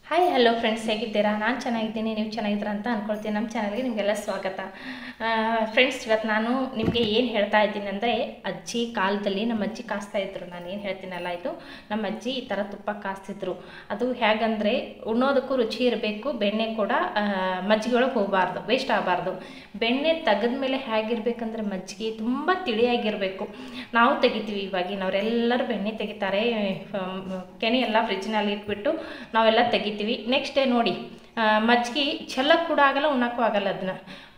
Hi hello friends, ಹೇಗಿದ್ದೀರಾ? ನಾನು ಚೆನ್ನಾಗಿದ್ದೀನಿ, ನೀವು ಚೆನ್ನಾಗಿದ್ದೀರಾ ಅಂತ ಅಂದ್ಕೊಳ್ತೀನಿ. ನಮ್ಮ ಚಾನಲ್ಗೆ ನಿಮಗೆಲ್ಲ ಸ್ವಾಗತ. ಫ್ರೆಂಡ್ಸ್, ಇವತ್ತು ನಾನು ನಿಮಗೆ ಏನು ಹೇಳ್ತಾ ಇದ್ದೀನಿ ಅಂದರೆ, ಅಜ್ಜಿ ಕಾಲದಲ್ಲಿ ನಮ್ಮ ಅಜ್ಜಿ ಕಾಸ್ತಾ ಇದ್ರು. ನಾನು ಏನು ಹೇಳ್ತೀನಲ್ಲ, ಇದು ನಮ್ಮ ಅಜ್ಜಿ ಈ ಥರ ತುಪ್ಪ ಕಾಸ್ತಿದ್ರು. ಅದು ಹೇಗಂದರೆ, ಉಣ್ಣೋದಕ್ಕೂ ರುಚಿ ಇರಬೇಕು, ಬೆಣ್ಣೆ ಕೂಡ ಮಜ್ಜಿಗೆ ಒಳಗೆ ಹೋಗಬಾರ್ದು, ವೇಸ್ಟ್ ಆಗಬಾರ್ದು. ಬೆಣ್ಣೆ ತೆಗೆದ್ಮೇಲೆ ಹೇಗಿರ್ಬೇಕಂದ್ರೆ ಮಜ್ಜಿಗೆ ತುಂಬ ತಿಳಿಯಾಗಿರಬೇಕು. ನಾವು ತೆಗಿತೀವಿ, ಇವಾಗಿನವರೆಲ್ಲರೂ ಬೆಣ್ಣೆ ತೆಗಿತಾರೆ, ಕೆನೆ ಎಲ್ಲ ಫ್ರಿಜ್ನಲ್ಲಿ ಇಟ್ಬಿಟ್ಟು ನಾವೆಲ್ಲ ತೆಗಿತೀವಿ. ನೆಕ್ಸ್ಟ್ ಡೇ ನೋಡಿ, ಮಜ್ಜಿಗೆ ಚೆಲ್ಲಕ್ಕೆ ಕೂಡ ಆಗಲ್ಲ, ಉಣ್ಣಕ್ಕೂ ಆಗಲ್ಲ. ಅದನ್ನ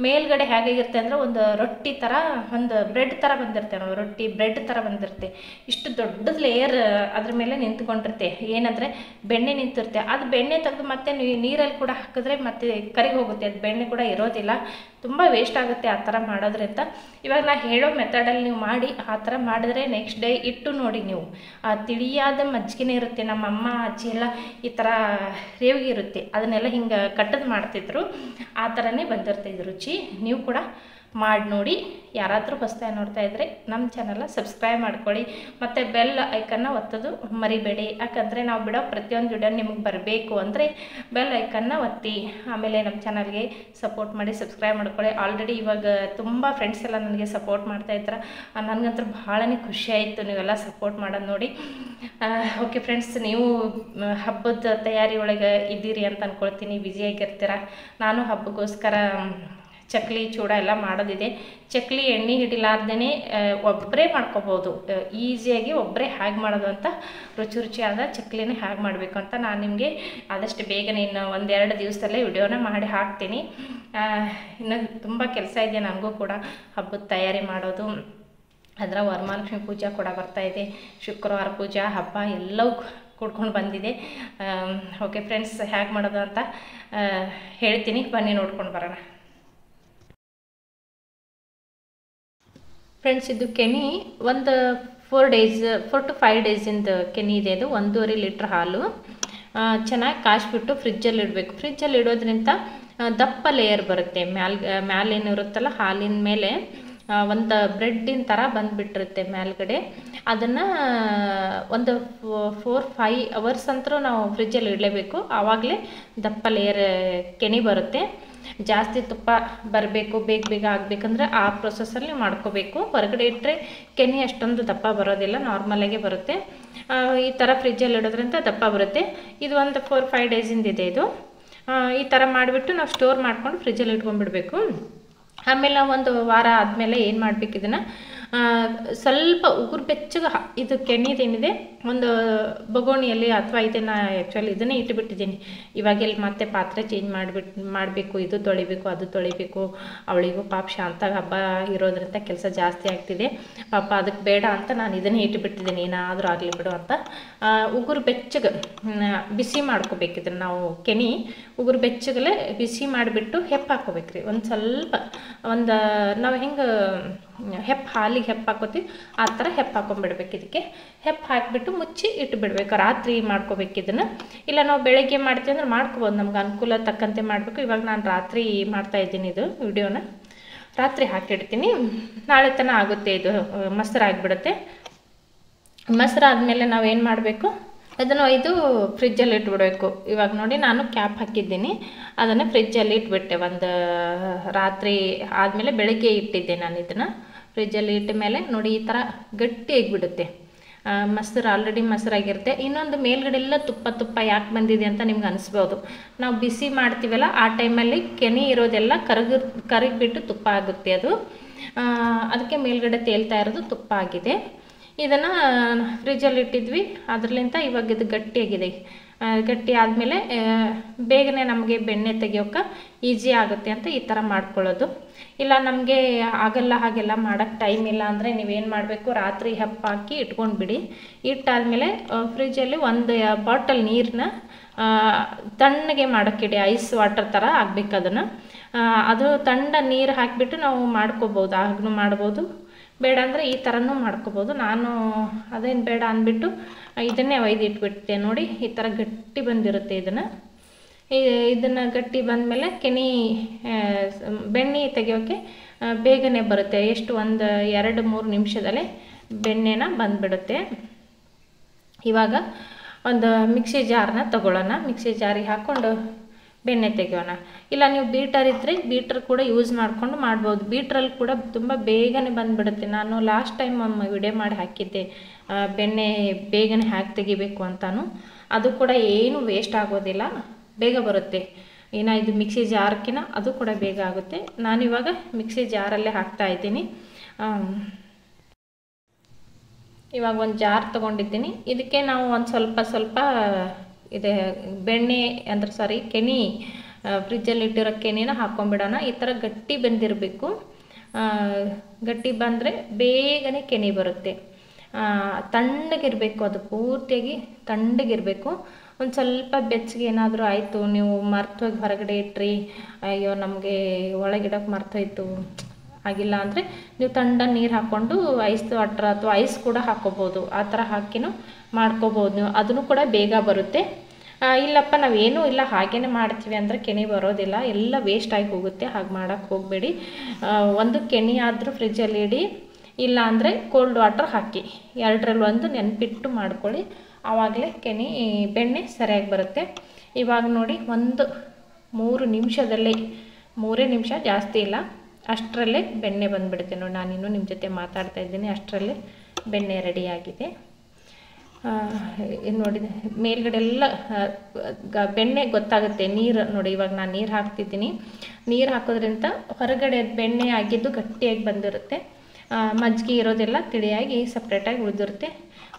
ಮೇಲ್ಗಡೆ ಹೇಗಾಗಿರುತ್ತೆ ಅಂದರೆ, ಒಂದು ರೊಟ್ಟಿ ಥರ, ಒಂದು ಬ್ರೆಡ್ ಥರ ಬಂದಿರುತ್ತೆ ನಾವು, ರೊಟ್ಟಿ ಬ್ರೆಡ್ ಥರ ಬಂದಿರುತ್ತೆ. ಇಷ್ಟು ದೊಡ್ಡದು ಲೇಯರ್ ಅದ್ರ ಮೇಲೆ ನಿಂತ್ಕೊಂಡಿರುತ್ತೆ. ಏನಂದರೆ ಬೆಣ್ಣೆ ನಿಂತಿರುತ್ತೆ. ಅದು ಬೆಣ್ಣೆ ತೆಗೆದು ಮತ್ತೆ ನೀರಲ್ಲಿ ಕೂಡ ಹಾಕಿದ್ರೆ ಮತ್ತೆ ಕರಿಗೆ ಹೋಗುತ್ತೆ, ಅದು ಬೆಣ್ಣೆ ಕೂಡ ಇರೋದಿಲ್ಲ, ತುಂಬ ವೇಸ್ಟ್ ಆಗುತ್ತೆ ಆ ಥರ ಮಾಡೋದ್ರಿಂದ. ಇವಾಗ ನಾನು ಹೇಳೋ ಮೆಥಡಲ್ಲಿ ನೀವು ಮಾಡಿ, ಆ ಥರ ಮಾಡಿದ್ರೆ ನೆಕ್ಸ್ಟ್ ಡೇ ಇಟ್ಟು ನೋಡಿ ನೀವು, ಆ ತಿಳಿಯಾದ ಮಜ್ಜಿಗೆನೇ ಇರುತ್ತೆ. ನಮ್ಮ ಅಮ್ಮ ಅಜ್ಜಿ ಎಲ್ಲ ಈ ಥರ ರೇವಿಗೆ ಇರುತ್ತೆ, ಅದನ್ನೆಲ್ಲ ಹಿಂಗೆ ಕಟ್ಟದು ಮಾಡ್ತಿದ್ರು. ಆ ಥರನೇ ಬಂದಿರ್ತಿದ್ದು ರುಚಿ. ನೀವು ಕೂಡ ಮಾಡಿ ನೋಡಿ. ಯಾರಾದರೂ ಹೊಸದಾಗಿ ನೋಡ್ತಾ ಇದ್ದರೆ ನಮ್ಮ ಚಾನಲ್ನ ಸಬ್ಸ್ಕ್ರೈಬ್ ಮಾಡ್ಕೊಳ್ಳಿ, ಮತ್ತು ಬೆಲ್ ಐಕನ್ನ ಒತ್ತೋದು ಮರಿಬೇಡಿ. ಯಾಕಂದರೆ ನಾವು ಬಿಡೋ ಪ್ರತಿಯೊಂದು ವಿಡಿಯೋ ನಿಮಗೆ ಬರಬೇಕು ಅಂದರೆ ಬೆಲ್ ಐಕನ್ನ ಒತ್ತಿ. ಆಮೇಲೆ ನಮ್ಮ ಚಾನಲ್ಗೆ ಸಪೋರ್ಟ್ ಮಾಡಿ, ಸಬ್ಸ್ಕ್ರೈಬ್ ಮಾಡ್ಕೊಳ್ಳಿ. ಆಲ್ರೆಡಿ ಇವಾಗ ತುಂಬ ಫ್ರೆಂಡ್ಸ್ ಎಲ್ಲ ನನಗೆ ಸಪೋರ್ಟ್ ಮಾಡ್ತಾಯಿದ್ರು. ನನಗಂತೂ ಭಾಳನೇ ಖುಷಿ ಆಯಿತು ನೀವೆಲ್ಲ ಸಪೋರ್ಟ್ ಮಾಡೋದು ನೋಡಿ. ಓಕೆ ಫ್ರೆಂಡ್ಸ್, ನೀವು ಹಬ್ಬದ ತಯಾರಿ ಒಳಗೆ ಇದ್ದೀರಿ ಅಂತ ಅಂದ್ಕೊಳ್ತೀನಿ, ಬ್ಯುಸಿಯಾಗಿರ್ತೀರ. ನಾನು ಹಬ್ಬಕ್ಕೋಸ್ಕರ ಚಕ್ಲಿ ಚೂಡ ಎಲ್ಲ ಮಾಡೋದಿದೆ. ಚಕ್ಲಿ ಎಣ್ಣೆ ಹಿಡಿಲಾರ್ದೇ ಒಬ್ಬರೇ ಮಾಡ್ಕೋಬೋದು, ಈಸಿಯಾಗಿ ಒಬ್ಬರೇ ಹೇಗೆ ಮಾಡೋದು ಅಂತ, ರುಚಿ ರುಚಿಯಾದ ಚಕ್ಲಿನ ಹೇಗೆ ಮಾಡಬೇಕು ಅಂತ ನಾನು ನಿಮಗೆ ಆದಷ್ಟು ಬೇಗನೆ ಇನ್ನು ಒಂದೆರಡು ದಿವಸದಲ್ಲೇ ವಿಡಿಯೋನ ಮಾಡಿ ಹಾಕ್ತೀನಿ. ಇನ್ನು ತುಂಬ ಕೆಲಸ ಇದೆ ನನಗೂ ಕೂಡ, ಹಬ್ಬದ ತಯಾರಿ ಮಾಡೋದು. ಅದರ ವರಮಹಾಲಕ್ಷ್ಮಿ ಪೂಜೆ ಕೂಡ ಬರ್ತಾಯಿದೆ, ಶುಕ್ರವಾರ ಪೂಜಾ ಹಬ್ಬ ಎಲ್ಲವೂ ಕೊಡ್ಕೊಂಡು ಬಂದಿದೆ. ಓಕೆ ಫ್ರೆಂಡ್ಸ್, ಹೇಗೆ ಮಾಡೋದು ಅಂತ ಹೇಳ್ತೀನಿ, ಬನ್ನಿ ನೋಡ್ಕೊಂಡು ಬರೋಣ. ಫ್ರೆಂಡ್ಸ್, ಇದು ಕೆನೆ ಒಂದು 4 to 5 ಡೇಸಿಂದ ಕೆನೆ ಇದೆ. ಅದು 1.5 ಲೀಟ್ರ್ ಹಾಲು ಚೆನ್ನಾಗಿ ಕಾಯಿಸ್ಬಿಟ್ಟು ಫ್ರಿಜ್ಜಲ್ಲಿ ಇಡಬೇಕು. ಫ್ರಿಜ್ಜಲ್ಲಿ ಇಡೋದ್ರಿಂದ ದಪ್ಪ ಲೇಯರ್ ಬರುತ್ತೆ. ಮ್ಯಾಲೇನಿರುತ್ತಲ್ಲ, ಹಾಲಿನ ಮೇಲೆ ಒಂದು ಬ್ರೆಡ್ಡಿನ ಥರ ಬಂದುಬಿಟ್ಟಿರುತ್ತೆ ಮೇಲ್ಗಡೆ. ಅದನ್ನು ಒಂದು 4-5 ಅವರ್ಸ್ ಅಂತೂ ನಾವು ಫ್ರಿಜ್ಜಲ್ಲಿ ಇಡಲೇಬೇಕು, ಆವಾಗಲೇ ದಪ್ಪ ಲೇಯರ್ ಕೆನೆ ಬರುತ್ತೆ. ಜಾಸ್ತಿ ತುಪ್ಪ ಬರಬೇಕು, ಬೇಗ ಆಗಬೇಕಂದ್ರೆ ಆ ಪ್ರೊಸೆಸಲ್ಲಿ ನೀವು ಮಾಡ್ಕೋಬೇಕು. ಹೊರಗಡೆ ಇಟ್ಟರೆ ಕೆನೆ ಅಷ್ಟೊಂದು ದಪ್ಪ ಬರೋದಿಲ್ಲ, ನಾರ್ಮಲಾಗೆ ಬರುತ್ತೆ. ಈ ಥರ ಫ್ರಿಜ್ಜಲ್ಲಿ ಇಡೋದ್ರಿಂದ ದಪ್ಪ ಬರುತ್ತೆ. ಇದು ಒಂದು 4-5 ಡೇಸಿಂದ ಇದೆ. ಇದು ಈ ಥರ ಮಾಡಿಬಿಟ್ಟು ನಾವು ಸ್ಟೋರ್ ಮಾಡ್ಕೊಂಡು ಫ್ರಿಜ್ಜಲ್ಲಿ ಇಟ್ಕೊಂಡ್ಬಿಡ್ಬೇಕು. ಆಮೇಲೆ ಒಂದು ವಾರ ಆದಮೇಲೆ ಏನು ಮಾಡಬೇಕು, ಇದನ್ನು ಸ್ವಲ್ಪ ಉಗುರು ಬೆಚ್ಚಗೆ ಇದು ಕೆನೆದೇನಿದೆ ಒಂದು ಬಗೋಣಿಯಲ್ಲಿ, ಅಥವಾ ಇದನ್ನು ಆ್ಯಕ್ಚುಲಿ ಇದನ್ನೇ ಇಟ್ಟುಬಿಟ್ಟಿದ್ದೀನಿ. ಇವಾಗೆಲ್ಲಿ ಮತ್ತೆ ಪಾತ್ರೆ ಚೇಂಜ್ ಮಾಡಬೇಕು, ಇದು ತೊಳಿಬೇಕು, ಅದು ತೊಳಿಬೇಕು. ಅವಳಿಗೂ ಪಾಪ ಶಾಂತ ಹಬ್ಬ ಇರೋದ್ರಿಂದ ಕೆಲಸ ಜಾಸ್ತಿ ಆಗ್ತಿದೆ ಪಾಪ, ಅದಕ್ಕೆ ಬೇಡ ಅಂತ ನಾನು ಇದನ್ನೇ ಇಟ್ಟುಬಿಟ್ಟಿದ್ದೀನಿ, ಏನಾದರೂ ಆಗಲಿ ಬಿಡು ಅಂತ. ಉಗುರು ಬೆಚ್ಚಗೆ ಬಿಸಿ ಮಾಡ್ಕೋಬೇಕು ಇದನ್ನು ನಾವು. ಕೆನೆ ಉಗುರು ಬೆಚ್ಚಗಲೆ ಬಿಸಿ ಮಾಡಿಬಿಟ್ಟು ಹೆಪ್ಪು ಹಾಕೋಬೇಕ್ರಿ. ಒಂದು ಸ್ವಲ್ಪ ನಾವು ಹೆಂಗೆ ಹಾಲಿಗೆ ಹೆಪ್ಪು ಹಾಕೋತೀವಿ ಆ ಥರ ಹೆಪ್ಪು ಹಾಕೊಂಡ್ಬಿಡ್ಬೇಕು. ಇದಕ್ಕೆ ಹೆಪ್ಪು ಹಾಕಿಬಿಟ್ಟು ಮುಚ್ಚಿ ಇಟ್ಟು ಬಿಡಬೇಕು. ರಾತ್ರಿ ಮಾಡ್ಕೋಬೇಕು ಇದನ್ನು. ಇಲ್ಲ ನಾವು ಬೆಳಗ್ಗೆ ಮಾಡ್ತೀವಿ ಅಂದ್ರೆ ಮಾಡ್ಕೋಬೋದು, ನಮ್ಗೆ ಅನುಕೂಲ ತಕ್ಕಂತೆ ಮಾಡಬೇಕು. ಇವಾಗ ನಾನು ರಾತ್ರಿ ಮಾಡ್ತಾಯಿದ್ದೀನಿ, ಇದು ವಿಡಿಯೋನ ರಾತ್ರಿ ಹಾಕಿಡ್ತೀನಿ. ನಾಳೆ ತನಕ ಆಗುತ್ತೆ, ಇದು ಮೊಸರಾಗಿಬಿಡುತ್ತೆ. ಮೊಸರಾದ್ಮೇಲೆ ನಾವೇನು ಮಾಡಬೇಕು, ಅದನ್ನು ಒಯ್ದು ಫ್ರಿಜ್ಜಲ್ಲಿ ಇಟ್ಬಿಡಬೇಕು. ಇವಾಗ ನೋಡಿ, ನಾನು ಕ್ಯಾಪ್ ಹಾಕಿದ್ದೀನಿ, ಅದನ್ನು ಫ್ರಿಜ್ಜಲ್ಲಿ ಇಟ್ಬಿಟ್ಟೆ. ಒಂದು ರಾತ್ರಿ ಆದಮೇಲೆ ಬೆಳಗ್ಗೆ ಇಟ್ಟಿದ್ದೆ ನಾನು ಇದನ್ನು. ಫ್ರಿಜ್ಜಲ್ಲಿ ಇಟ್ಟ ಮೇಲೆ ನೋಡಿ ಈ ಥರ ಗಟ್ಟಿಯಾಗಿಬಿಡುತ್ತೆ ಮೊಸರು. ಆಲ್ರೆಡಿ ಮೊಸರಾಗಿರುತ್ತೆ. ಇನ್ನೊಂದು ಮೇಲ್ಗಡೆ ಎಲ್ಲ ತುಪ್ಪ ಯಾಕೆ ಬಂದಿದೆ ಅಂತ ನಿಮ್ಗೆ ಅನಿಸ್ಬೋದು. ನಾವು ಬಿಸಿ ಮಾಡ್ತೀವಲ್ಲ ಆ ಟೈಮಲ್ಲಿ ಕೆನೆ ಇರೋದೆಲ್ಲ ಕರಗಿಬಿಟ್ಟು ತುಪ್ಪ ಆಗುತ್ತೆ. ಅದು ಅದಕ್ಕೆ ಮೇಲ್ಗಡೆ ತೇಲ್ತಾ ಇರೋದು ತುಪ್ಪ ಆಗಿದೆ. ಇದನ್ನು ಫ್ರಿಜ್ಜಲ್ಲಿ ಇಟ್ಟಿದ್ವಿ, ಅದರಲ್ಲಿಂದ ಇವಾಗ ಇದು ಗಟ್ಟಿಯಾಗಿದೆ. ಗಟ್ಟಿ ಆದಮೇಲೆ ಬೇಗನೆ ನಮಗೆ ಬೆಣ್ಣೆ ತೆಗಿಯೋಕೆ ಈಸಿ ಆಗುತ್ತೆ ಅಂತ ಈ ಥರ ಮಾಡ್ಕೊಳ್ಳೋದು. ಇಲ್ಲ ನಮಗೆ ಆಗಲ್ಲ, ಹಾಗೆಲ್ಲ ಮಾಡೋಕ್ಕೆ ಟೈಮ್ ಇಲ್ಲ ಅಂದರೆ ನೀವೇನು ಮಾಡಬೇಕು, ರಾತ್ರಿ ಹೆಪ್ಪು ಹಾಕಿ ಇಟ್ಕೊಂಡ್ಬಿಡಿ. ಇಟ್ಟಾದಮೇಲೆ ಫ್ರಿಜ್ಜಲ್ಲಿ ಒಂದು ಬಾಟಲ್ ನೀರನ್ನ ತಣ್ಣಗೆ ಮಾಡೋಕ್ಕಿಡಿ, ಐಸ್ ವಾಟರ್ ಥರ ಆಗಬೇಕು ಅದನ್ನು. ಅದು ತಣ್ಣ ನೀರು ಹಾಕಿಬಿಟ್ಟು ನಾವು ಮಾಡ್ಕೋಬೋದು, ಆಗಲೂ ಮಾಡ್ಬೋದು. ಬೇಡ ಅಂದರೆ ಈ ಥರನೂ ಮಾಡ್ಕೋಬೋದು. ನಾನು ಅದೇನು ಬೇಡ ಅಂದ್ಬಿಟ್ಟು ಇದನ್ನೇ ಒಯ್ದು ಇಟ್ಬಿಟ್ಟೆ. ನೋಡಿ ಈ ಥರ ಗಟ್ಟಿ ಬಂದಿರುತ್ತೆ. ಇದನ್ನು ಗಟ್ಟಿ ಬಂದಮೇಲೆ ಕೆನೆ ಬೆಣ್ಣೆ ತೆಗಿಯೋಕ್ಕೆ ಬೇಗನೆ ಬರುತ್ತೆ. ಎಷ್ಟು ಒಂದು 2-3 ನಿಮಿಷದಲ್ಲೇ ಬೆಣ್ಣೆನ ಬಂದುಬಿಡುತ್ತೆ. ಇವಾಗ ಒಂದು ಮಿಕ್ಸಿ ಜಾರನ್ನ ತಗೊಳ್ಳೋಣ. ಮಿಕ್ಸಿ ಜಾರಿಗೆ ಹಾಕ್ಕೊಂಡು ಬೆಣ್ಣೆ ತೆಗೆಯೋಣ. ಇಲ್ಲ ನೀವು ಬೀಟರ್ ಇದ್ದರೆ ಬೀಟರ್ ಕೂಡ ಯೂಸ್ ಮಾಡಿಕೊಂಡು ಮಾಡ್ಬೋದು. ಬೀಟ್ರಲ್ಲಿ ಕೂಡ ತುಂಬ ಬೇಗನೆ ಬಂದುಬಿಡುತ್ತೆ. ನಾನು ಲಾಸ್ಟ್ ಟೈಮ್ ವಿಡಿಯೋ ಮಾಡಿ ಹಾಕಿದ್ದೆ ಬೆಣ್ಣೆ ಬೇಗನೆ ಹಾಕಿ ತೆಗಿಬೇಕು ಅಂತಾನು. ಅದು ಕೂಡ ಏನು ವೇಸ್ಟ್ ಆಗೋದಿಲ್ಲ, ಬೇಗ ಬರುತ್ತೆ. ಇನ್ನು ಇದು ಮಿಕ್ಸಿ ಜಾರ್ಕಿನ ಅದು ಕೂಡ ಬೇಗ ಆಗುತ್ತೆ. ನಾನಿವಾಗ ಮಿಕ್ಸಿ ಜಾರಲ್ಲೇ ಹಾಕ್ತಾಯಿದ್ದೀನಿ. ಇವಾಗ ಒಂದು ಜಾರ್ ತೊಗೊಂಡಿದ್ದೀನಿ. ಇದಕ್ಕೆ ನಾವು ಒಂದು ಸ್ವಲ್ಪ ಇದೆ ಬೆಣ್ಣೆ ಅಂದರೆ ಕೆನೆ, ಫ್ರಿಜ್ಜಲ್ಲಿ ಇಟ್ಟಿರೋ ಕೆನೆನ ಹಾಕ್ಕೊಂಬಿಡೋಣ. ಈ ಥರ ಗಟ್ಟಿ ಬಂದಿರಬೇಕು. ಗಟ್ಟಿ ಬಂದರೆ ಬೇಗನೆ ಕೆನೆ ಬರುತ್ತೆ. ತಣ್ಣಗಿರಬೇಕು, ಅದು ಪೂರ್ತಿಯಾಗಿ ತಣ್ಣಗಿರಬೇಕು. ಒಂದು ಸ್ವಲ್ಪ ಬೆಚ್ಚಗೆ ಏನಾದರೂ ಆಯಿತು, ನೀವು ಮರ್ತೋಗಿ ಹೊರಗಡೆ ಇಟ್ರಿ, ಅಯ್ಯೋ ನಮಗೆ ಒಳಗಿಡಕ್ಕೆ ಮರ್ತೋಯ್ತು ಆಗಿಲ್ಲ ಅಂದರೆ ನೀವು ತಣ್ಣ ನೀರು ಹಾಕ್ಕೊಂಡು ಐಸ್ ವಾಟ್ರ್ ಅಥವಾ ಐಸ್ ಕೂಡ ಹಾಕ್ಕೋಬೋದು. ಆ ಥರ ಹಾಕಿನೂ ಮಾಡ್ಕೋಬೋದು ನೀವು, ಅದನ್ನು ಕೂಡ ಬೇಗ ಬರುತ್ತೆ. ಇಲ್ಲಪ್ಪ ನಾವೇನೂ ಇಲ್ಲ ಹಾಗೇ ಮಾಡ್ತೀವಿ ಅಂದರೆ ಕೆನೆ ಬರೋದಿಲ್ಲ, ಎಲ್ಲ ವೇಸ್ಟ್ ಆಗಿ ಹೋಗುತ್ತೆ. ಹಾಗೆ ಮಾಡೋಕ್ಕೆ ಹೋಗಬೇಡಿ. ಒಂದು ಕೆನೆ ಆದರೂ ಫ್ರಿಜ್ಜಲ್ಲಿ ಇಡಿ, ಇಲ್ಲ ಅಂದರೆ ಕೋಲ್ಡ್ ವಾಟರ್ ಹಾಕಿ, ಎರಡರಲ್ಲಿ ಒಂದು ನೆನಪಿಟ್ಟು ಮಾಡ್ಕೊಳ್ಳಿ. ಆವಾಗಲೇ ಬೆಣ್ಣೆ ಸರಿಯಾಗಿ ಬರುತ್ತೆ. ಇವಾಗ ನೋಡಿ ಒಂದು 3 ನಿಮಿಷದಲ್ಲಿ, 3 ನಿಮಿಷ ಜಾಸ್ತಿ ಇಲ್ಲ, ಅಷ್ಟರಲ್ಲೇ ಬೆಣ್ಣೆ ಬಂದುಬಿಡುತ್ತೆ ನೋಡಿ. ನಾನಿನ್ನೂ ನಿಮ್ಮ ಜೊತೆ ಮಾತಾಡ್ತಾ ಇದ್ದೀನಿ, ಅಷ್ಟರಲ್ಲೇ ಬೆಣ್ಣೆ ರೆಡಿಯಾಗಿದೆ. ನೋಡಿ ಮೇಲ್ಗಡೆ ಎಲ್ಲ ಬೆಣ್ಣೆ ಗೊತ್ತಾಗುತ್ತೆ. ನೀರು ನೋಡಿ, ಇವಾಗ ನಾನು ನೀರು ಹಾಕ್ತಿದ್ದೀನಿ. ನೀರು ಹಾಕೋದ್ರಿಂದ ಹೊರಗಡೆ ಬೆಣ್ಣೆ ಆಗಿದ್ದು ಗಟ್ಟಿಯಾಗಿ ಬಂದಿರುತ್ತೆ. ಮಜ್ಜಿಗೆ ಇರೋದೆಲ್ಲ ತಿಳಿಯಾಗಿ ಸಪ್ರೇಟಾಗಿ ಉಳಿದಿರುತ್ತೆ.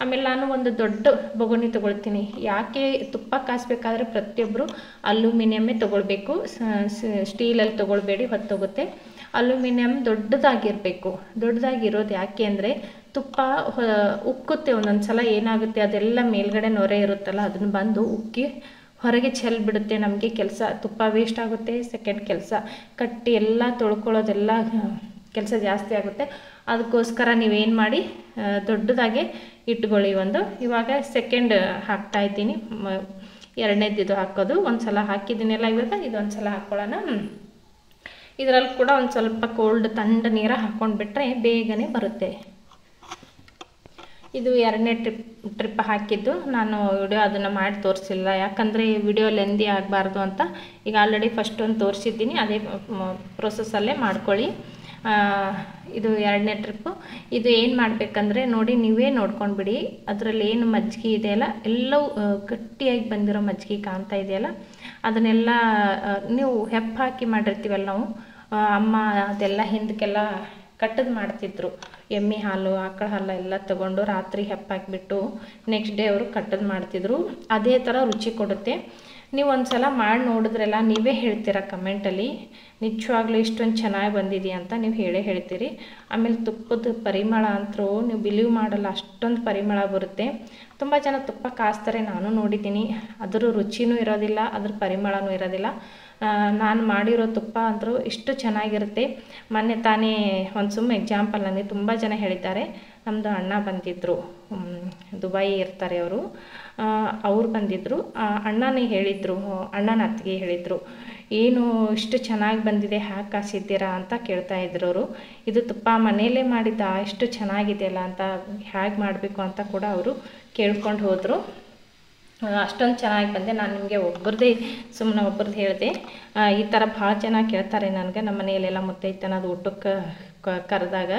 ಆಮೇಲೆ ನಾನು ಒಂದು ದೊಡ್ಡ ಬೊಗಣಿ ತೊಗೊಳ್ತೀನಿ. ಯಾಕೆ ತುಪ್ಪ ಕಾಯಿಸ್ಬೇಕಾದ್ರೆ ಪ್ರತಿಯೊಬ್ಬರು ಅಲ್ಯೂಮಿನಿಯಮ್ಮೇ ತೊಗೊಳ್ಬೇಕು, ಸ್ಟೀಲಲ್ಲಿ ತೊಗೊಳ್ಬೇಡಿ, ಹೊತ್ತೋಗುತ್ತೆ. ಅಲ್ಯೂಮಿನಿಯಮ್ ದೊಡ್ಡದಾಗಿರಬೇಕು. ದೊಡ್ಡದಾಗಿರೋದು ಯಾಕೆ ಅಂದರೆ ತುಪ್ಪ ಉಕ್ಕುತ್ತೆ. ಒಂದೊಂದು ಸಲ ಏನಾಗುತ್ತೆ, ಅದೆಲ್ಲ ಮೇಲ್ಗಡೆ ನೊರೆ ಇರುತ್ತಲ್ಲ, ಅದನ್ನು ಬಂದು ಉಕ್ಕಿ ಹೊರಗೆ ಚೆಲ್ಬಿಡುತ್ತೆ. ನಮಗೆ ಕೆಲಸ ತುಪ್ಪ ವೇಸ್ಟ್ ಆಗುತ್ತೆ. ಸೆಕೆಂಡ್ ಕೆಲಸ ಕಟ್ಟಿ ಎಲ್ಲ ತೊಳ್ಕೊಳ್ಳೋದೆಲ್ಲ ಕೆಲಸ ಜಾಸ್ತಿ ಆಗುತ್ತೆ. ಅದಕ್ಕೋಸ್ಕರ ನೀವೇನು ಮಾಡಿ ದೊಡ್ಡದಾಗೆ ಇಟ್ಕೊಳ್ಳಿ. ಇವಾಗ ಸೆಕೆಂಡ್ ಹಾಕ್ತಾಯಿದ್ದೀನಿ, ಎರಡನೇದು ಇದು ಹಾಕೋದು. ಒಂದು ಸಲ ಹಾಕಿದ್ದೀನೆಲ್ಲ, ಇವಾಗ ಇದೊಂದು ಸಲ ಹಾಕ್ಕೊಳ್ಳೋಣ. ಇದರಲ್ಲಿ ಕೂಡ ಒಂದು ಸ್ವಲ್ಪ ಕೋಲ್ಡ್ ತಣ್ಣ ನೀರು ಹಾಕ್ಕೊಂಡ್ಬಿಟ್ರೆ ಬೇಗನೆ ಬರುತ್ತೆ. ಇದು ಎರಡನೇ ಟ್ರಿಪ್ ಹಾಕಿದ್ದು. ನಾನು ವಿಡಿಯೋ ಅದನ್ನು ಮಾಡಿ ತೋರಿಸಿಲ್ಲ, ಯಾಕಂದರೆ ವಿಡಿಯೋ ಲೆಂದಿ ಆಗಬಾರ್ದು ಅಂತ. ಈಗ ಆಲ್ರೆಡಿ ಫಸ್ಟ್ ಒಂದು ತೋರಿಸಿದ್ದೀನಿ, ಅದೇ ಪ್ರೊಸೆಸ್ಸಲ್ಲೇ ಮಾಡ್ಕೊಳ್ಳಿ. ಇದು ಎರಡನೇ ಟ್ರಿಪ್ಪು. ಇದು ಏನು ಮಾಡಬೇಕಂದ್ರೆ ನೋಡಿ, ನೀವೇ ನೋಡ್ಕೊಂಡ್ಬಿಡಿ. ಅದರಲ್ಲಿ ಏನು ಮಜ್ಜಿಗೆ ಇದೆಯಲ್ಲ, ಎಲ್ಲವೂ ಗಟ್ಟಿಯಾಗಿ ಬಂದಿರೋ ಮಜ್ಜಿಗೆ ಕಾಣ್ತಾ ಇದೆಯಲ್ಲ, ಅದನ್ನೆಲ್ಲ ನೀವು ಹೆಪ್ಪು ಹಾಕಿ ಮಾಡಿರ್ತೀವಲ್ಲ ನಾವು, ಅಮ್ಮ ಅದೆಲ್ಲ ಹಿಂದಕ್ಕೆಲ್ಲ ಕಟ್ಟದು ಮಾಡ್ತಿದ್ರು. ಎಮ್ಮೆ ಹಾಲು, ಆಕಳ ಹಾಲು ಎಲ್ಲ ತೊಗೊಂಡು ರಾತ್ರಿ ಹೆಪ್ಪಾಕಿಬಿಟ್ಟು ನೆಕ್ಸ್ಟ್ ಡೇ ಅವರು ಕಟ್ಟದು ಮಾಡ್ತಿದ್ರು. ಅದೇ ಥರ ರುಚಿ ಕೊಡುತ್ತೆ. ನೀವು ಒಂದು ಸಲ ಮಾಡಿ ನೋಡಿದ್ರಲ್ಲ, ನೀವೇ ಹೇಳ್ತೀರ ಕಮೆಂಟಲ್ಲಿ, ನಿಜವಾಗ್ಲೂ ಇಷ್ಟೊಂದು ಚೆನ್ನಾಗಿ ಬಂದಿದೆ ಅಂತ ನೀವು ಹೇಳ್ತೀರಿ. ಆಮೇಲೆ ತುಪ್ಪದ ಪರಿಮಳ ಅಂತರೂ ನೀವು ಬಿಲೀವ್ ಮಾಡಲ್ಲ, ಅಷ್ಟೊಂದು ಪರಿಮಳ ಬರುತ್ತೆ. ತುಂಬ ಜನ ತುಪ್ಪ ಕಾಸ್ತಾರೆ, ನಾನು ನೋಡಿದ್ದೀನಿ. ಅದರ ರುಚಿನೂ ಇರೋದಿಲ್ಲ, ಅದ್ರ ಪರಿಮಳನೂ ಇರೋದಿಲ್ಲ. ನಾನು ಮಾಡಿರೋ ತುಪ್ಪ ಅಂದರೂ ಇಷ್ಟು ಚೆನ್ನಾಗಿರುತ್ತೆ. ಮೊನ್ನೆ ತಾನೇ ಒಂದು ಎಕ್ಸಾಂಪಲ್ ನನಗೆ ತುಂಬ ಜನ ಹೇಳಿದ್ದಾರೆ. ನಮ್ಮದು ಅಣ್ಣ ಬಂದಿದ್ದರು, ದುಬೈ ಇರ್ತಾರೆ ಅವರು. ಅವ್ರು ಬಂದಿದ್ದರು. ಅಣ್ಣನೇ ಹೇಳಿದರು, ಅಣ್ಣನ ಅತ್ತಿಗೆ ಹೇಳಿದರು, ಏನು ಇಷ್ಟು ಚೆನ್ನಾಗಿ ಬಂದಿದೆ, ಹ್ಯಾಕೆ ಕಾಸಿದ್ದೀರಾ ಅಂತ ಕೇಳ್ತಾಯಿದ್ರು ಅವರು. ಇದು ತುಪ್ಪ ಮನೆಯಲ್ಲೇ ಮಾಡಿದ್ದ, ಇಷ್ಟು ಚೆನ್ನಾಗಿದೆಯಲ್ಲ ಅಂತ, ಹೇಗೆ ಮಾಡಬೇಕು ಅಂತ ಕೂಡ ಅವರು ಕೇಳ್ಕೊಂಡು ಹೋದರು. ಅಷ್ಟೊಂದು ಚೆನ್ನಾಗಿ ಬಂದೆ. ನಾನು ನಿಮಗೆ ಸುಮ್ಮನೆ ಒಬ್ಬರದ್ದು ಹೇಳಿದೆ. ಈ ಥರ ಭಾಳ ಜನ ಕೇಳ್ತಾರೆ ನನಗೆ. ನಮ್ಮ ಮನೆಯಲ್ಲೆಲ್ಲ ಮುತ್ತೈತನದು ಊಟಕ್ಕೆ ಕರೆದಾಗ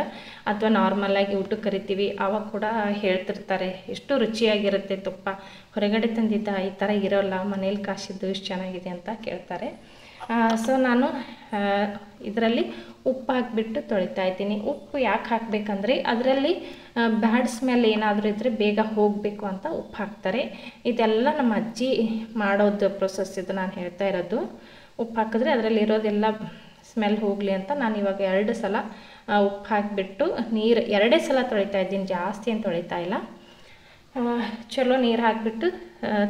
ಅಥವಾ ನಾರ್ಮಲಾಗಿ ಊಟಕ್ಕೆ ಕರಿತೀವಿ, ಆವಾಗ ಕೂಡ ಹೇಳ್ತಿರ್ತಾರೆ, ಎಷ್ಟು ರುಚಿಯಾಗಿರುತ್ತೆ ತುಪ್ಪ, ಹೊರಗಡೆ ತಂದಿದ್ದ ಈ ಥರ ಇರೋಲ್ಲ, ಮನೇಲಿ ಕಾಸಿದ್ದು ಇಷ್ಟು ಚೆನ್ನಾಗಿದೆ ಅಂತ ಕೇಳ್ತಾರೆ. ಸೊ ನಾನು ಇದರಲ್ಲಿ ಉಪ್ಪು ಹಾಕಿಬಿಟ್ಟು ತೊಳಿತಾ ಇದ್ದೀನಿ. ಉಪ್ಪು ಯಾಕೆ ಹಾಕಬೇಕಂದ್ರೆ ಅದರಲ್ಲಿ ಬ್ಯಾಡ್ ಸ್ಮೆಲ್ ಏನಾದರೂ ಇದ್ದರೆ ಬೇಗ ಹೋಗಬೇಕು ಅಂತ ಉಪ್ಪು ಹಾಕ್ತಾರೆ. ಇದೆಲ್ಲ ನಮ್ಮ ಅಜ್ಜಿ ಮಾಡೋದು ಪ್ರೊಸೆಸ್, ಇದು ನಾನು ಹೇಳ್ತಾ ಇರೋದು. ಉಪ್ಪು ಹಾಕಿದ್ರೆ ಅದರಲ್ಲಿ ಇರೋದೆಲ್ಲ ಸ್ಮೆಲ್ ಹೋಗಲಿ ಅಂತ ನಾನು ಇವಾಗ 2 ಸಲ ಉಪ್ಪು ಹಾಕಿಬಿಟ್ಟು ನೀರು 2 ಸಲ ತೊಳಿತಾ ಇದ್ದೀನಿ, ಜಾಸ್ತಿ ಏನು ತೊಳಿತಾ ಇಲ್ಲ. ಚಲೋ ನೀರು ಹಾಕಿಬಿಟ್ಟು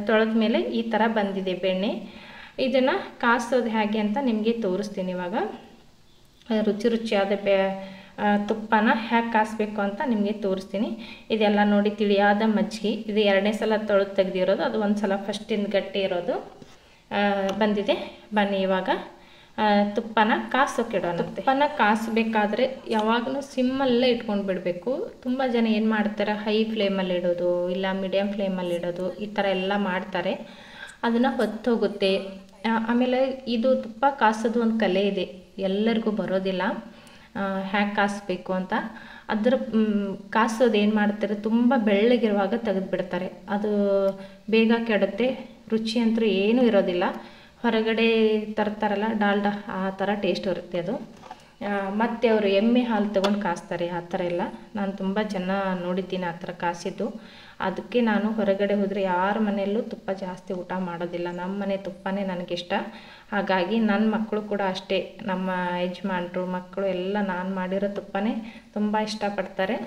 ತೊಳೆದ ಮೇಲೆ ಈ ಥರ ಬಂದಿದೆ ಬೆಣ್ಣೆ. ಇದನ್ನು ಕಾಸೋದು ಹೇಗೆ ಅಂತ ನಿಮಗೆ ತೋರಿಸ್ತೀನಿ. ಇವಾಗ ರುಚಿಯಾದ ತುಪ್ಪನ ಹೇಗೆ ಕಾಸಬೇಕು ಅಂತ ನಿಮಗೆ ತೋರಿಸ್ತೀನಿ. ಇದೆಲ್ಲ ನೋಡಿ ತಿಳಿಯಾದ ಮಜ್ಜಿಗೆ, ಇದು 2ನೇ ಸಲ ತೊಳೆದು ತೆಗೆದಿರೋದು, ಅದು ಒಂದು ಸಲ ಫಸ್ಟಿಂದ ಗಟ್ಟಿ ಇರೋದು ಬಂದಿದೆ. ಬನ್ನಿ ಇವಾಗ ತುಪ್ಪನ ಕಾಸೋಕೆ ಇಡೋಣ. ತುಪ್ಪನ ಕಾಸಬೇಕಾದ್ರೆ ಯಾವಾಗಲೂ ಸಿಮ್ಮಲ್ಲೇ ಇಟ್ಕೊಂಡು ಬಿಡಬೇಕು. ತುಂಬ ಜನ ಏನು ಮಾಡ್ತಾರೆ, ಹೈ ಫ್ಲೇಮಲ್ಲಿ ಇಡೋದು ಇಲ್ಲ ಮೀಡಿಯಮ್ ಫ್ಲೇಮಲ್ಲಿ ಇಡೋದು, ಈ ಥರ ಎಲ್ಲ ಮಾಡ್ತಾರೆ. ಅದನ್ನು ಹೊತ್ತೋಗುತ್ತೆ. ಆಮೇಲೆ ಇದು ತುಪ್ಪ ಕಾಸೋದು ಒಂದು ಕಲೆ ಇದೆ, ಎಲ್ಲರಿಗೂ ಬರೋದಿಲ್ಲ ಹ್ಯಾಗೆ ಕಾಸಬೇಕು ಅಂತ. ಅದರ ಕಾಸೋದು ಏನು ಮಾಡ್ತಾರೆ, ತುಂಬ ಬೆಳ್ಳಗಿರುವಾಗ ತೆಗೆದುಬಿಡ್ತಾರೆ. ಅದು ಬೇಗ ಕೆಡುತ್ತೆ, ರುಚಿ ಅಂತೂ ಏನೂ ಇರೋದಿಲ್ಲ. ಹೊರಗಡೆ ತರ್ತಾರಲ್ಲ ಡಾಲ್ಡಾ, ಆ ಥರ ಟೇಸ್ಟ್ ಇರುತ್ತೆ ಅದು. ಮತ್ತು ಅವರು ಎಮ್ಮೆ ಹಾಲು ತೊಗೊಂಡು ಕಾಸ್ತಾರೆ, ಆ ಥರ ಎಲ್ಲ ನಾನು ತುಂಬ ಜನ ನೋಡಿದ್ದೀನಿ ಆ ಥರ ಕಾಸಿದ್ದು. ಅದಕ್ಕೆ ನಾನು ಹೊರಗಡೆ ಹೋದರೆ ಯಾರ ಮನೆಯಲ್ಲೂ ತುಪ್ಪ ಜಾಸ್ತಿ ಊಟ ಮಾಡೋದಿಲ್ಲ. ನಮ್ಮ ಮನೆ ತುಪ್ಪನೇ ನನಗಿಷ್ಟ. ಹಾಗಾಗಿ ನನ್ನ ಮಕ್ಕಳು ಕೂಡ ಅಷ್ಟೇ, ನಮ್ಮ ಯಜಮಾನ್ರು ಮಕ್ಕಳು ಎಲ್ಲ ನಾನು ಮಾಡಿರೋ ತುಪ್ಪನೇ ತುಂಬ ಇಷ್ಟಪಡ್ತಾರೆ.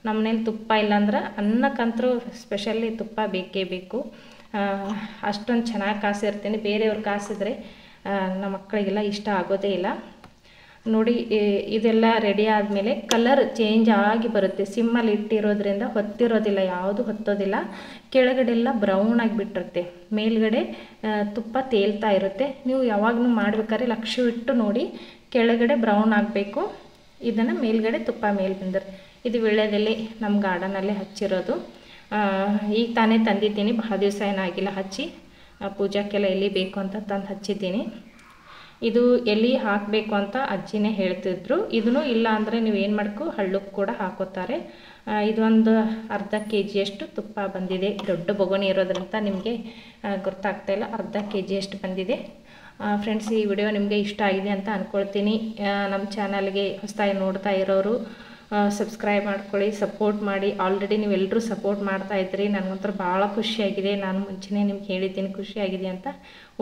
ನಮ್ಮ ಮನೇಲಿ ತುಪ್ಪ ಇಲ್ಲಾಂದ್ರೆ ಅನ್ನಕ್ಕಂತರೂ ಸ್ಪೆಷಲಿ ತುಪ್ಪ ಬೇಕೇ ಬೇಕು. ಅಷ್ಟೊಂದು ಚೆನ್ನಾಗಿ ಕಾಸಿರ್ತೀನಿ. ಬೇರೆಯವ್ರು ಕಾಸಿದ್ರೆ ನಮ್ಮ ಮಕ್ಕಳಿಗೆಲ್ಲ ಇಷ್ಟ ಆಗೋದೇ ಇಲ್ಲ. ನೋಡಿ, ಇದೆಲ್ಲ ರೆಡಿ ಆದಮೇಲೆ ಕಲರ್ ಚೇಂಜ್ ಆಗಿ ಬರುತ್ತೆ. ಸಿಮ್ಮಲ್ಲಿ ಇಟ್ಟಿರೋದ್ರಿಂದ ಹೊತ್ತಿರೋದಿಲ್ಲ, ಯಾವುದು ಹೊತ್ತೋದಿಲ್ಲ. ಕೆಳಗಡೆಲ್ಲ ಬ್ರೌನ್ ಆಗಿಬಿಟ್ಟಿರುತ್ತೆ, ಮೇಲ್ಗಡೆ ತುಪ್ಪ ತೇಲ್ತಾ ಇರುತ್ತೆ. ನೀವು ಯಾವಾಗಲೂ ಮಾಡ್ಬೇಕಾದ್ರೆ ಲಕ್ಷ್ಯ ಇಟ್ಟು ನೋಡಿ, ಕೆಳಗಡೆ ಬ್ರೌನ್ ಆಗಬೇಕು. ಇದನ್ನು ಮೇಲ್ಗಡೆ ತುಪ್ಪ ಮೇಲೆ ಬಂದರೆ, ಇದು ವೀಳ್ಯದೆಲೆ ನಮ್ಮ ಗಾರ್ಡನಲ್ಲೇ ಹಚ್ಚಿರೋದು. ಈಗ ತಾನೇ ತಂದಿದ್ದೀನಿ, ಬಹಳ ದಿವಸ ಏನಾಗಿಲ್ಲ ಹಚ್ಚಿ. ಪೂಜಾಕ್ಕೆಲ್ಲ ಎಲೆ ಬೇಕು ಅಂತ ತಂದು ಹಚ್ಚಿದ್ದೀನಿ. ಇದು ಎಲೆ ಹಾಕಬೇಕು ಅಂತ ಅಜ್ಜಿನೇ ಹೇಳ್ತಿದ್ರು. ಇದೂ ಇಲ್ಲ ಅಂದರೆ ನೀವು ಏನು ಮಾಡಬೇಕು, ಹಳ್ಳಕ್ಕೆ ಕೂಡ ಹಾಕೋತಾರೆ. ಇದೊಂದು ಅರ್ಧ kg ತುಪ್ಪ ಬಂದಿದೆ. ದೊಡ್ಡ ಬೊಗಣಿ ಇರೋದ್ರಿಂದ ನಿಮಗೆ ಗೊತ್ತಾಗ್ತಾಯಿಲ್ಲ, ಅರ್ಧ kg ಬಂದಿದೆ. ಫ್ರೆಂಡ್ಸ್, ಈ ವಿಡಿಯೋ ನಿಮಗೆ ಇಷ್ಟ ಆಗಿದೆ ಅಂತ ಅಂದ್ಕೊಳ್ತೀನಿ. ನಮ್ಮ ಚಾನಲ್ಗೆ ಹೊಸದಾಗಿ ನೋಡ್ತಾ ಇರೋರು ಸಬ್ಸ್ಕ್ರೈಬ್ ಮಾಡ್ಕೊಳ್ಳಿ, ಸಪೋರ್ಟ್ ಮಾಡಿ. ಆಲ್ರೆಡಿ ನೀವೆಲ್ಲರೂ ಸಪೋರ್ಟ್ ಮಾಡ್ತಾಯಿದ್ರಿ, ನನಗಂತೂ ಭಾಳ ಖುಷಿಯಾಗಿದೆ. ನಾನು ಮುಂಚೆನೇ ನಿಮ್ಗೆ ಹೇಳಿದ್ದೀನಿ ಖುಷಿಯಾಗಿದೆ ಅಂತ.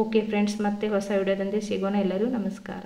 ಓಕೆ ಫ್ರೆಂಡ್ಸ್, ಮತ್ತೆ ಹೊಸ ವಿಡಿಯೋದೊಂದಿಗೆ ಸಿಗೋಣ. ಎಲ್ಲರೂ ನಮಸ್ಕಾರ.